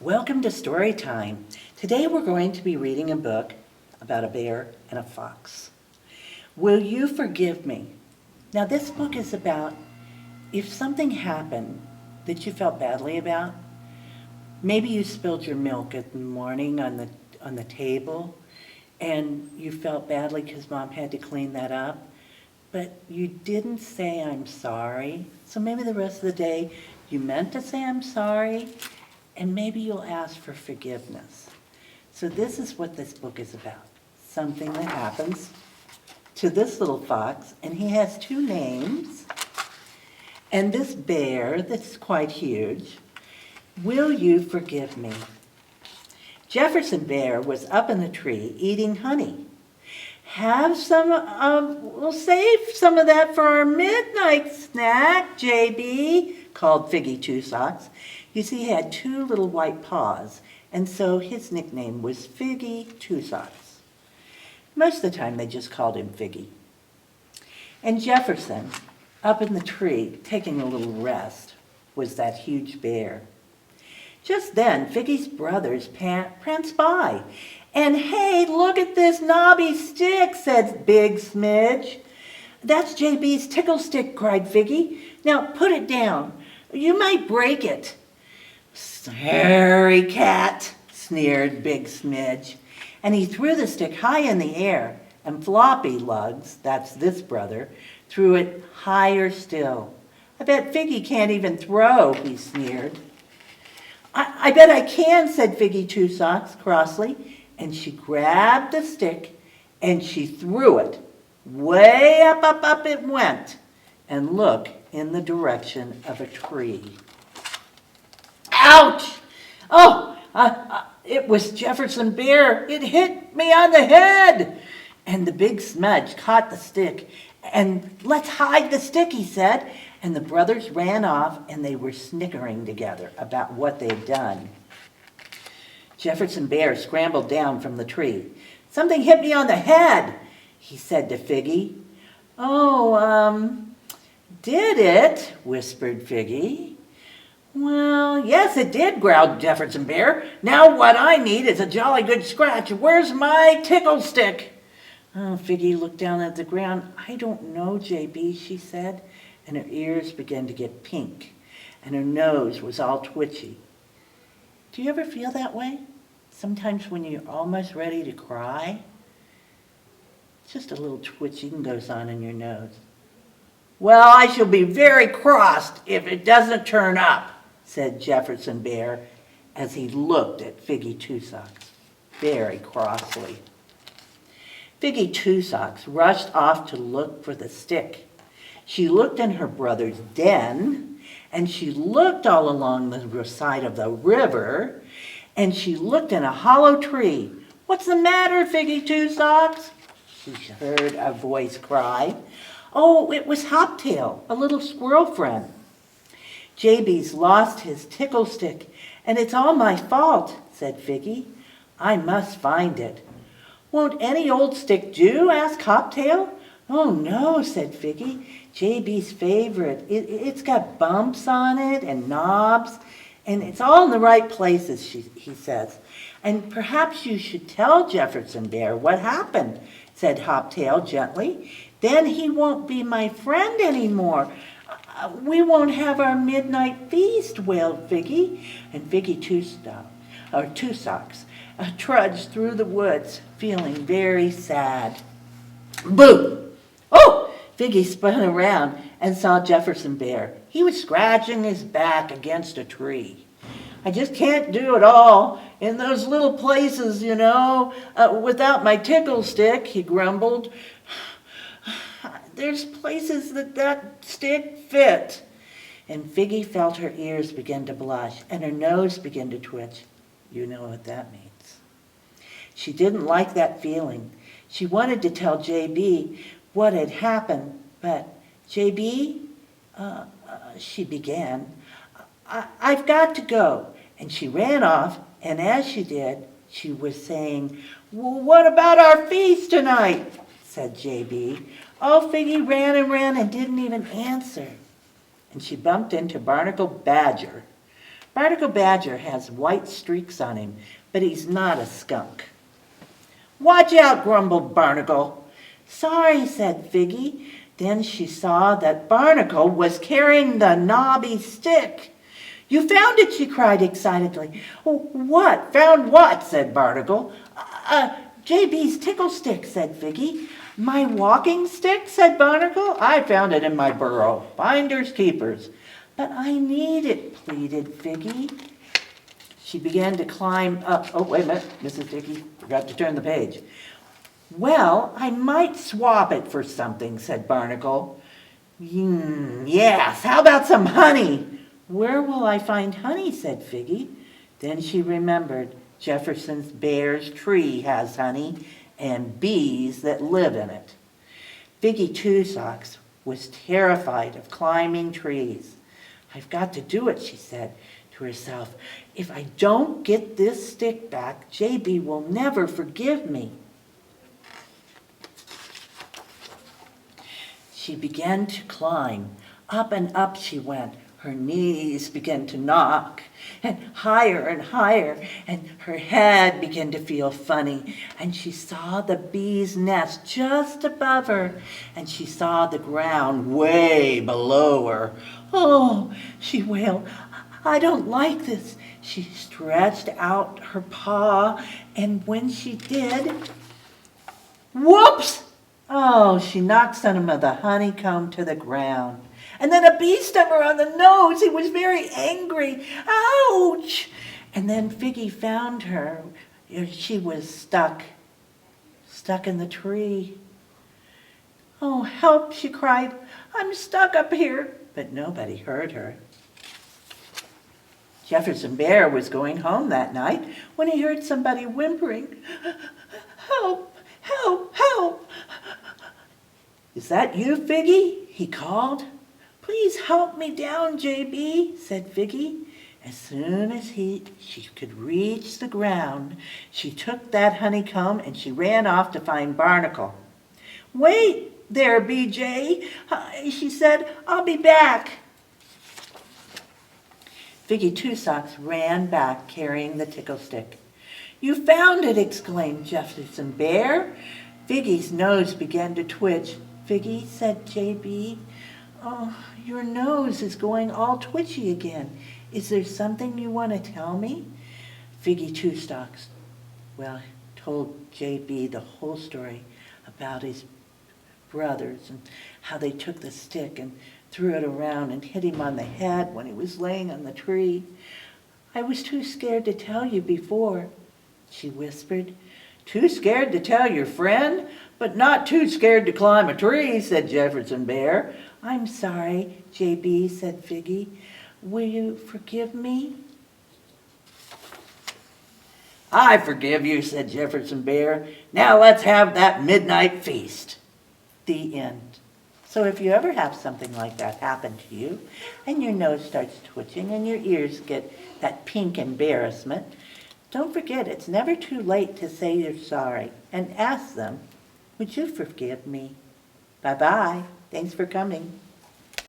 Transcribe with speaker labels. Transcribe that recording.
Speaker 1: Welcome to Storytime. Today we're going to be reading a book about a bear and a fox. Will you forgive me? Now this book is about if something happened that you felt badly about. Maybe you spilled your milk in the morning on the table and you felt badly because Mom had to clean that up, but you didn't say I'm sorry. So maybe the rest of the day you meant to say I'm sorry, and maybe you'll ask for forgiveness. So this is what this book is about. Something that happens to this little fox, and he has two names. And this bear that's quite huge, will you forgive me? Jefferson Bear was up in the tree eating honey. Have some, we'll save some of that for our midnight snack, JB, called Figgy Two Socks. You see, he had two little white paws, and so his nickname was Figgy Two Socks. Most of the time they just called him Figgy. And Jefferson, up in the tree, taking a little rest, was that huge bear. Just then, Figgy's brothers pranced by. And hey, look at this knobby stick, said Big Smidge. That's JB's tickle stick, cried Figgy. Now put it down. You might break it. Sorry, cat, sneered Big Smidge. And he threw the stick high in the air, and Floppy Lugs, that's this brother, threw it higher still. I bet Figgy can't even throw, he sneered. I bet I can, said Figgy Two Socks crossly. And she grabbed the stick and she threw it. Way up, up, up it went. And look in the direction of a tree. Ouch! Oh, it was Jefferson Bear. It hit me on the head. And the big smudge caught the stick. And let's hide the stick, he said. And the brothers ran off and they were snickering together about what they'd done. Jefferson Bear scrambled down from the tree. Something hit me on the head, he said to Figgy. Oh, did it? Whispered Figgy. Well, yes, it did, growled Jefferson Bear. Now what I need is a jolly good scratch. Where's my tickle stick? Oh, Figgy looked down at the ground. I don't know, JB, she said, and her ears began to get pink, and her nose was all twitchy. Do you ever feel that way? Sometimes when you're almost ready to cry, just a little twitching goes on in your nose. Well, I shall be very crossed if it doesn't turn up, said Jefferson Bear as he looked at Figgy Two Socks very crossly. Figgy Two Socks rushed off to look for the stick. She looked in her brother's den, and she looked all along the side of the river, and she looked in a hollow tree. What's the matter, Figgy Two Socks? She heard a voice cry. Oh, it was Hoptail, a little squirrel friend. JB's lost his tickle stick, and it's all my fault, said Figgy. I must find it. Won't any old stick do? Asked Hoptail. Oh, no, said Figgy. JB's favorite. It's got bumps on it and knobs, and it's all in the right places, he says. And perhaps you should tell Jefferson Bear what happened, said Hoptail gently. Then he won't be my friend anymore. We won't have our midnight feast, wailed Figgy. And Figgy Two Socks trudged through the woods, feeling very sad. Boo! Oh! Figgy spun around and saw Jefferson Bear. He was scratching his back against a tree. I just can't do it all in those little places, without my tickle stick, he grumbled. There's places that stick fit. And Figgy felt her ears begin to blush and her nose begin to twitch. You know what that means. She didn't like that feeling. She wanted to tell JB what had happened, but JB, she began, I've got to go. And she ran off, and as she did, she was saying, well, what about our feast tonight? Said JB. Oh, Figgy ran and didn't even answer. And she bumped into Barnacle Badger. Barnacle Badger has white streaks on him, but he's not a skunk. Watch out, grumbled Barnacle. Sorry, said Figgy. Then she saw that Barnacle was carrying the knobby stick. You found it, she cried excitedly. Oh, what? Found what? Said Barnacle. JB's tickle stick, said Figgy. My walking stick, said Barnacle. I found it in my burrow. Finders keepers. But I need it, pleaded Figgy. She began to climb up. Oh, wait a minute, Mrs. Dickey. Forgot to turn the page. Well, I might swap it for something, said Barnacle. Yes, how about some honey? Where will I find honey, said Figgy. Then she remembered Jefferson Bear's tree has honey and bees that live in it. Figgy Two Socks was terrified of climbing trees. I've got to do it, she said to herself. If I don't get this stick back, JB will never forgive me. She began to climb. Up and up she went. Her knees began to knock, and higher, and her head began to feel funny, and she saw the bee's nest just above her, and she saw the ground way below her. Oh, she wailed, I don't like this. She stretched out her paw, and when she did, whoops! Oh, she knocked some of the honeycomb to the ground. And then a bee stung her on the nose. He was very angry. Ouch! And then Figgy found her. She was stuck in the tree. Oh, help, she cried. I'm stuck up here. But nobody heard her. Jefferson Bear was going home that night when he heard somebody whimpering. Help, help, help. Is that you, Figgy? He called. Please help me down, JB, said Figgy. As soon as she could reach the ground, she took that honeycomb and she ran off to find Barnacle. Wait there, BJ, she said, I'll be back. Figgy Two Socks ran back carrying the tickle stick. You found it, exclaimed Jefferson Bear. Figgy's nose began to twitch. Figgy, said JB, oh, your nose is going all twitchy again. Is there something you want to tell me? Figgy Two Socks, told JB the whole story about his brothers and how they took the stick and threw it around and hit him on the head when he was laying on the tree. I was too scared to tell you before, she whispered. Too scared to tell your friend, but not too scared to climb a tree, said Jefferson Bear. I'm sorry, JB, said Figgy. Will you forgive me? I forgive you, said Jefferson Bear. Now let's have that midnight feast. The end. So if you ever have something like that happen to you, and your nose starts twitching and your ears get that pink embarrassment, don't forget it's never too late to say you're sorry and ask them, would you forgive me? Bye-bye. Thanks for coming.